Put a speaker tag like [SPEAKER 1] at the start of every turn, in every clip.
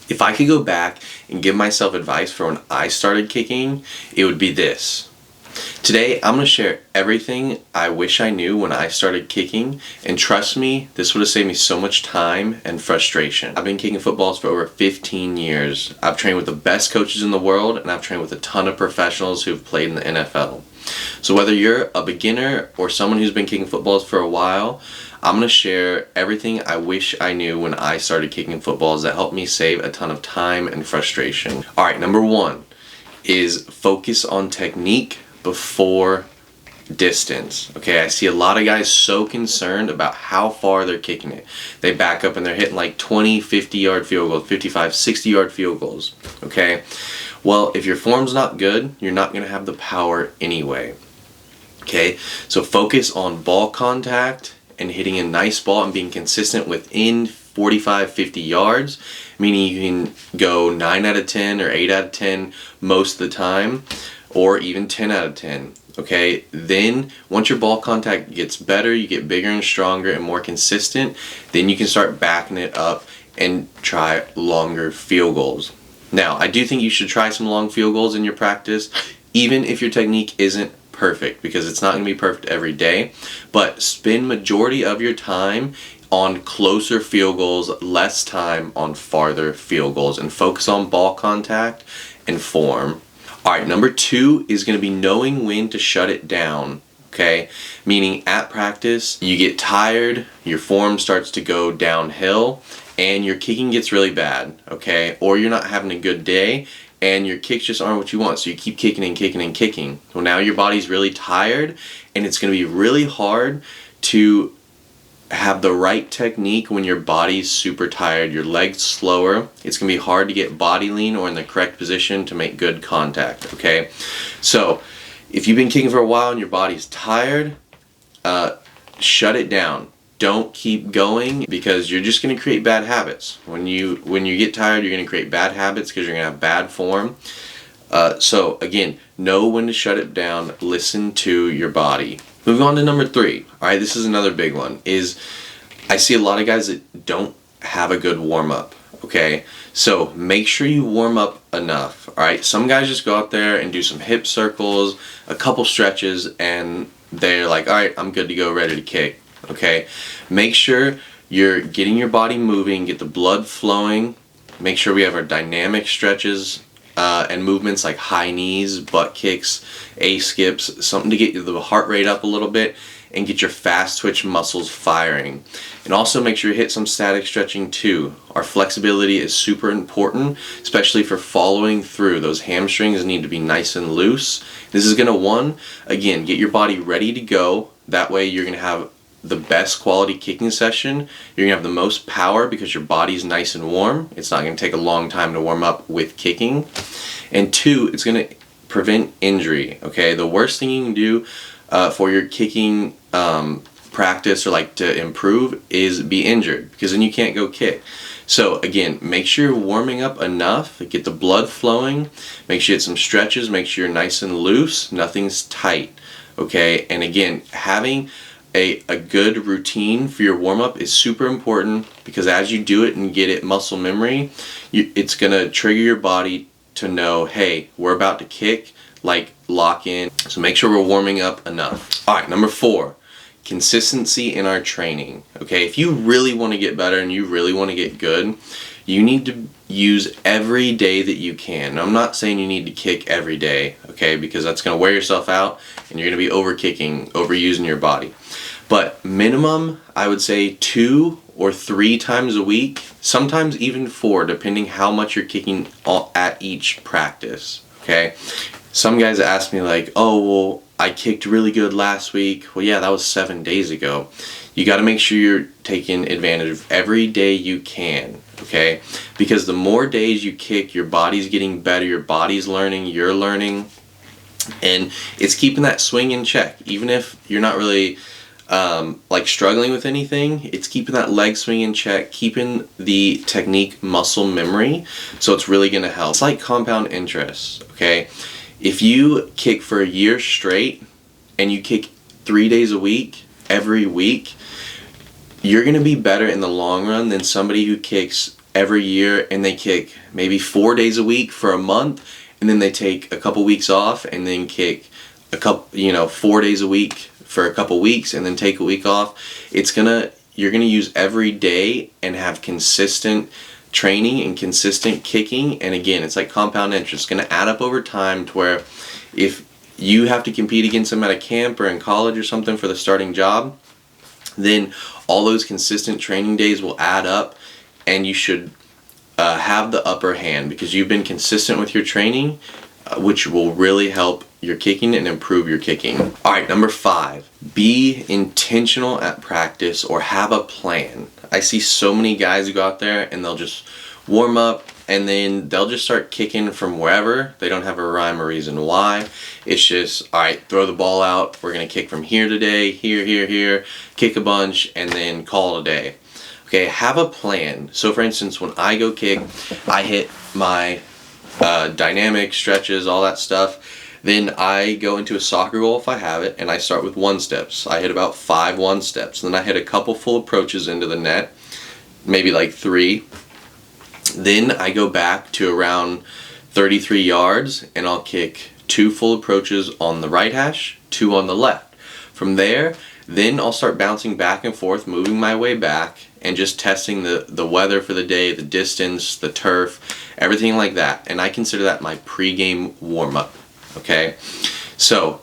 [SPEAKER 1] If I could go back and give myself advice for when I started kicking, it would be this. Today, I'm going to share everything I wish I knew when I started kicking, and trust me, this would have saved me so much time and frustration. I've been kicking footballs for over 15 years. I've trained with the best coaches in the world, and I've trained with a ton of professionals who've played in the NFL. So whether you're a beginner or someone who's been kicking footballs for a while, I'm going to share everything I wish I knew when I started kicking footballs that helped me save a ton of time and frustration. Alright, number one is focus on technique before distance. Okay, I see a lot of guys so concerned about how far they're kicking it. They back up and they're hitting like 20, 50-yard field goals, 55, 60-yard field goals. Okay, well, if your form's not good, you're not going to have the power anyway. Okay, so focus on ball contact and hitting a nice ball and being consistent within 45, 50 yards, meaning you can go 9 out of 10 or 8 out of 10 most of the time, or even 10 out of 10. Okay, then once your ball contact gets better, you get bigger and stronger and more consistent, then you can start backing it up and try longer field goals. Now, I do think you should try some long field goals in your practice, even if your technique isn't perfect, because it's not going to be perfect every day, but spend majority of your time on closer field goals, less time on farther field goals, and focus on ball contact and form. Alright, number two is going to be knowing when to shut it down. Okay, meaning at practice you get tired, your form starts to go downhill, and your kicking gets really bad. Okay, or you're not having a good day and your kicks just aren't what you want, so you keep kicking and kicking and kicking. Well, now your body's really tired, and it's going to be really hard to have the right technique when your body's super tired, your legs slower. It's going to be hard to get body lean or in the correct position to make good contact. Okay, so if you've been kicking for a while and your body's tired, shut it down. Don't keep going, because you're just going to create bad habits. When you get tired, you're going to create bad habits because you're going to have bad form. So again, know when to shut it down. Listen to your body. Moving on to number three. Alright, this is another big one. Is I see a lot of guys that don't have a good warm-up. Okay, so make sure you warm up enough. Alright, some guys just go out there and do some hip circles, a couple stretches, and they're like, alright, I'm good to go, ready to kick. Okay, make sure you're getting your body moving, get the blood flowing. Make sure we have our dynamic stretches and movements like high knees, butt kicks, A-skips, something to get the heart rate up a little bit and get your fast twitch muscles firing. And also make sure you hit some static stretching too. Our flexibility is super important, especially for following through. Those hamstrings need to be nice and loose. This is going to, again, get your body ready to go. That way you're going to have the best quality kicking session. You're going to have the most power because your body's nice and warm. It's not going to take a long time to warm up with kicking. And two, it's going to prevent injury. Okay, the worst thing you can do for your kicking practice or like to improve is be injured, because then you can't go kick. So again, make sure you're warming up enough, get the blood flowing, make sure you get some stretches, make sure you're nice and loose, nothing's tight. Okay, and again, having a good routine for your warm-up is super important, because as you do it and get it muscle memory, it's going to trigger your body to know, hey, we're about to kick, like lock in. So make sure we're warming up enough. Alright, number four, consistency in our training. Okay, if you really want to get better and you really want to get good, you need to use every day that you can. Now, I'm not saying you need to kick every day, okay, because that's going to wear yourself out and you're going to be over-kicking, overusing your body. But minimum, I would say 2 or 3 times a week, sometimes even 4, depending how much you're kicking at each practice, okay? Some guys ask me like, oh, well, I kicked really good last week. Well, yeah, that was 7 days ago. You got to make sure you're taking advantage of every day you can, okay? Because the more days you kick, your body's getting better, your body's learning, you're learning, and it's keeping that swing in check. Even if you're not really like struggling with anything, it's keeping that leg swing in check, keeping the technique muscle memory, so it's really going to help. It's like compound interest, okay? If you kick for a year straight and you kick 3 days a week, every week, you're going to be better in the long run than somebody who kicks every year and they kick maybe 4 days a week for a month, and then they take a couple weeks off and then kick 4 days a week for a couple weeks and then take a week off, you're gonna use every day and have consistent training and consistent kicking. And again, it's like compound interest. It's gonna add up over time to where if you have to compete against them at a camp or in college or something for the starting job, then all those consistent training days will add up, and you should have the upper hand because you've been consistent with your training, which will really help your kicking and improve your kicking. All right, number 5, be intentional at practice or have a plan. I see so many guys who go out there and they'll just warm up and then they'll just start kicking from wherever. They don't have a rhyme or reason why. It's just, all right, throw the ball out. We're gonna kick from here today, here, kick a bunch, and then call it a day. Okay, have a plan. So for instance, when I go kick, I hit my dynamic stretches, all that stuff. Then I go into a soccer goal if I have it, and I start with 1-steps. I hit about 5 1-steps. Then I hit a couple full approaches into the net, maybe like 3. Then I go back to around 33 yards, and I'll kick 2 full approaches on the right hash, 2 on the left. From there, then I'll start bouncing back and forth, moving my way back, and just testing the weather for the day, the distance, the turf, everything like that. And I consider that my pre-game warm-up. Okay, so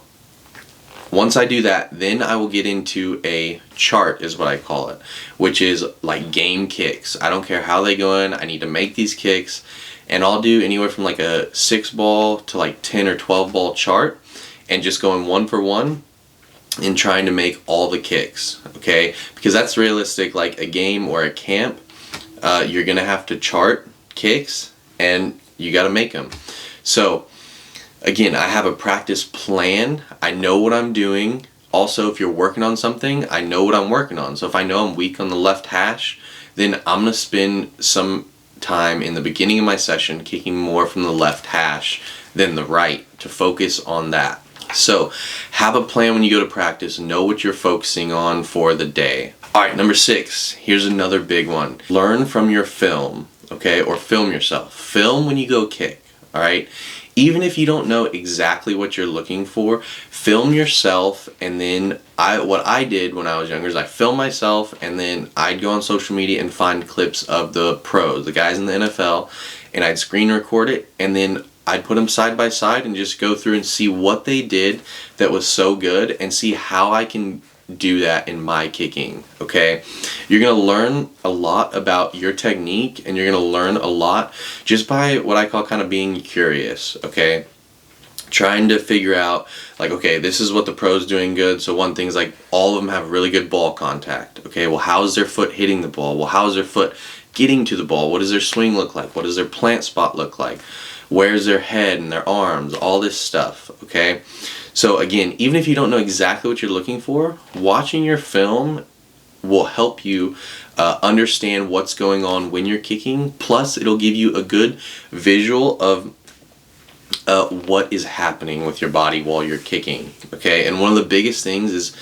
[SPEAKER 1] once I do that, then I will get into a chart, is what I call it, which is like game kicks. I don't care how they go in, I need to make these kicks, and I'll do anywhere from like a 6 ball to like 10 or 12 ball chart, and just going 1 for 1 and trying to make all the kicks, okay? Because that's realistic. Like a game or a camp, you're gonna have to chart kicks and you gotta make them. So again, I have a practice plan. I know what I'm doing. Also, if you're working on something, I know what I'm working on. So if I know I'm weak on the left hash, then I'm going to spend some time in the beginning of my session kicking more from the left hash than the right to focus on that. So have a plan when you go to practice. Know what you're focusing on for the day. All right, number 6. Here's another big one. Learn from your film, okay? Or film yourself. Film when you go kick, all right? Even if you don't know exactly what you're looking for, film yourself. And then what I did when I was younger is I filmed myself, and then I'd go on social media and find clips of the pros, the guys in the NFL, and I'd screen record it, and then I'd put them side by side and just go through and see what they did that was so good and see how I can do that in my kicking, okay? You're going to learn a lot about your technique, and you're going to learn a lot just by what I call kind of being curious, okay? Trying to figure out, like, okay, this is what the pro's doing good. So one thing is like all of them have really good ball contact, okay? Well, how's their foot hitting the ball? Well, how's their foot getting to the ball? What does their swing look like? What does their plant spot look like? Where's their head and their arms? All this stuff, okay? So again, even if you don't know exactly what you're looking for, watching your film will help you understand what's going on when you're kicking. Plus, it'll give you a good visual of what is happening with your body while you're kicking, okay? And one of the biggest things is,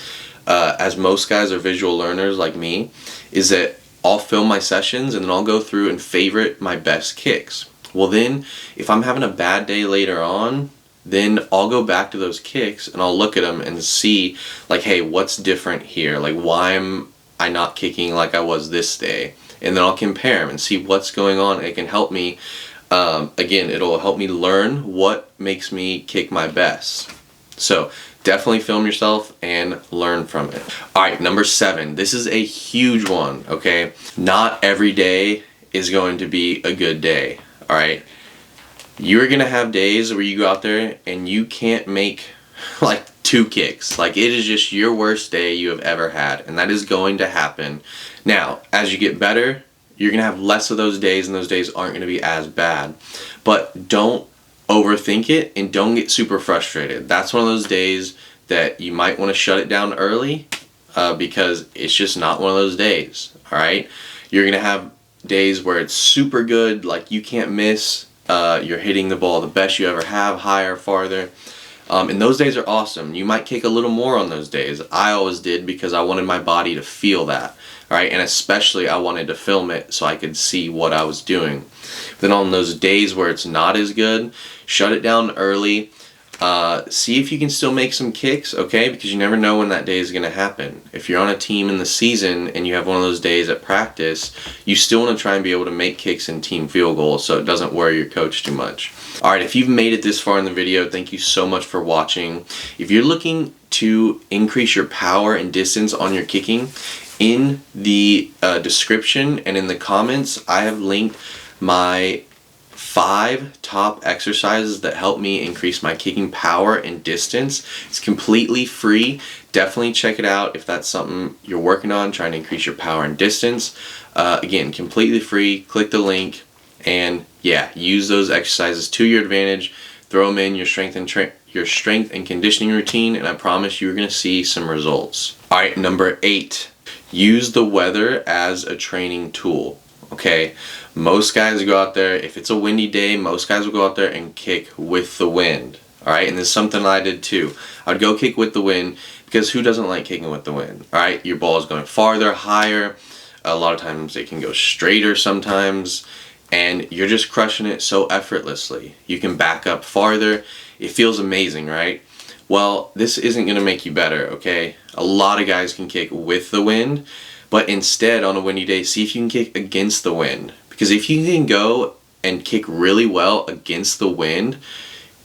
[SPEAKER 1] as most guys are visual learners like me, is that I'll film my sessions and then I'll go through and favorite my best kicks. Well then, if I'm having a bad day later on, then I'll go back to those kicks and I'll look at them and see, like, hey, what's different here? Like, why am I not kicking like I was this day? And then I'll compare them and see what's going on. It can help me, again, it'll help me learn what makes me kick my best. So definitely film yourself and learn from it. All right, number 7. This is a huge one, okay? Not every day is going to be a good day, all right? You're going to have days where you go out there and you can't make like 2 kicks. Like, it is just your worst day you have ever had, and that is going to happen. Now, as you get better, you're going to have less of those days, and those days aren't going to be as bad. But don't overthink it and don't get super frustrated. That's one of those days that you might want to shut it down early because it's just not one of those days, all right? You're going to have days where it's super good, like you can't miss. You're hitting the ball the best you ever have, higher, farther. And those days are awesome. You might kick a little more on those days. I always did because I wanted my body to feel that. All right, and especially I wanted to film it so I could see what I was doing. Then on those days where it's not as good, shut it down early. See if you can still make some kicks, okay? Because you never know when that day is going to happen. If you're on a team in the season and you have one of those days at practice, you still want to try and be able to make kicks and team field goals so it doesn't worry your coach too much. Alright, if you've made it this far in the video, thank you so much for watching. If you're looking to increase your power and distance on your kicking, in the description and in the comments, I have linked my 5 top exercises that help me increase my kicking power and distance. It's completely free. Definitely check it out if that's something you're working on, trying to increase your power and distance. Again, completely free. Click the link and yeah, use those exercises to your advantage. Throw them in your strength and conditioning routine, and I promise you're going to see some results. Alright, number 8. Use the weather as a training tool. Okay, most guys go out there, if it's a windy day, most guys will go out there and kick with the wind. Alright, and this is something I did too. I would go kick with the wind because who doesn't like kicking with the wind? Alright, your ball is going farther, higher. A lot of times it can go straighter sometimes, and you're just crushing it so effortlessly. You can back up farther. It feels amazing, right? Well, this isn't going to make you better, okay? A lot of guys can kick with the wind, but instead on a windy day, see if you can kick against the wind. Because if you can go and kick really well against the wind,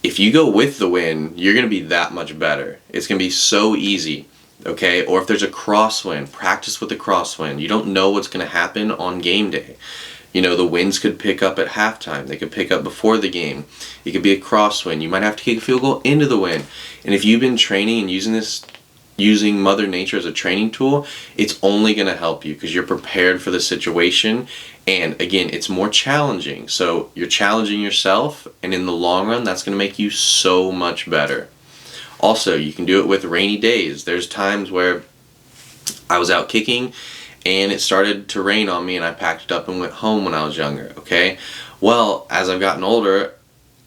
[SPEAKER 1] if you go with the wind, you're going to be that much better. It's going to be so easy, okay? Or if there's a crosswind, practice with the crosswind. You don't know what's going to happen on game day. You know, the winds could pick up at halftime. They could pick up before the game. It could be a crosswind. You might have to kick a field goal into the wind. And if you've been training and using Mother Nature as a training tool, it's only going to help you because you're prepared for the situation. And again, it's more challenging. So you're challenging yourself, and in the long run, that's going to make you so much better. Also, you can do it with rainy days. There's times where I was out kicking and it started to rain on me and I packed it up and went home when I was younger, okay? Well, as I've gotten older,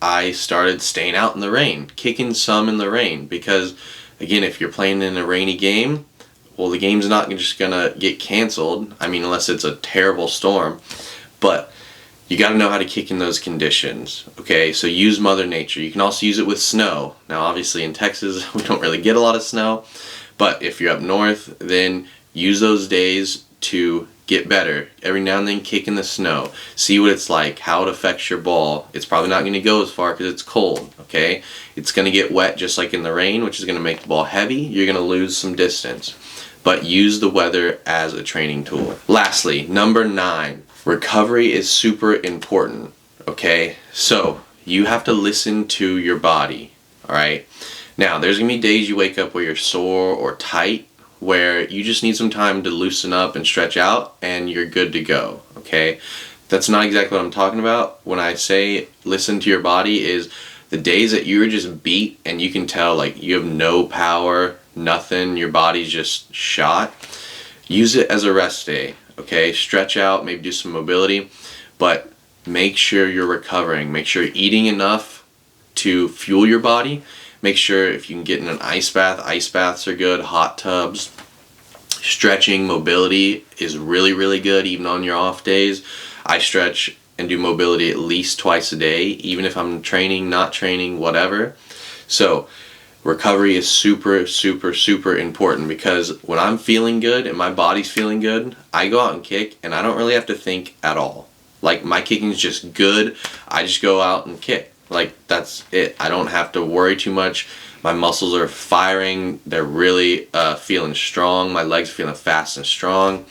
[SPEAKER 1] I started staying out in the rain, kicking some in the rain, because again, if you're playing in a rainy game, well, the game's not just gonna get canceled. I mean, unless it's a terrible storm, but you got to know how to kick in those conditions, okay? So use Mother Nature. You can also use it with snow. Now, obviously in Texas, we don't really get a lot of snow, but if you're up north, then use those days to get better. Every now and then kick in the snow. See what it's like, how it affects your ball. It's probably not going to go as far because it's cold, okay? It's going to get wet just like in the rain, which is going to make the ball heavy. You're going to lose some distance. But use the weather as a training tool. Lastly, number 9. Recovery is super important, okay? So, you have to listen to your body, alright? Now, there's going to be days you wake up where you're sore or tight, where you just need some time to loosen up and stretch out and you're good to go, okay? That's not exactly what I'm talking about. When I say listen to your body is the days that you're just beat and you can tell like you have no power, nothing, your body's just shot. Use it as a rest day, okay? Stretch out, maybe do some mobility, but make sure you're recovering. Make sure you're eating enough to fuel your body. Make sure if you can get in an ice baths are good, hot tubs. Stretching, mobility is really, really good even on your off days. I stretch and do mobility at least twice a day, even if I'm training, not training, whatever. So recovery is super, super, super important because when I'm feeling good and my body's feeling good, I go out and kick and I don't really have to think at all. Like my kicking is just good. I just go out and kick. Like that's it. I don't have to worry too much. My muscles are firing. They're really feeling strong. My legs are feeling fast and strong.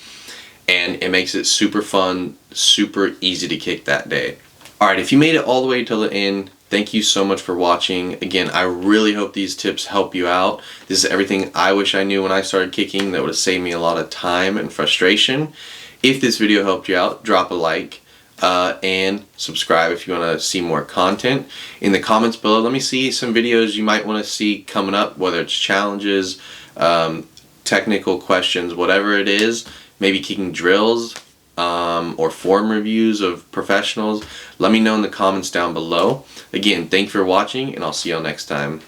[SPEAKER 1] And it makes it super fun, super easy to kick that day. Alright, if you made it all the way till the end, thank you so much for watching. Again, I really hope these tips help you out. This is everything I wish I knew when I started kicking that would have saved me a lot of time and frustration. If this video helped you out, drop a like. And subscribe if you want to see more content. In the comments below, let me see some videos you might want to see coming up, whether it's challenges, technical questions, whatever it is, maybe kicking drills, or form reviews of professionals. Let me know in the comments down below. Again, thank you for watching, and I'll see y'all next time.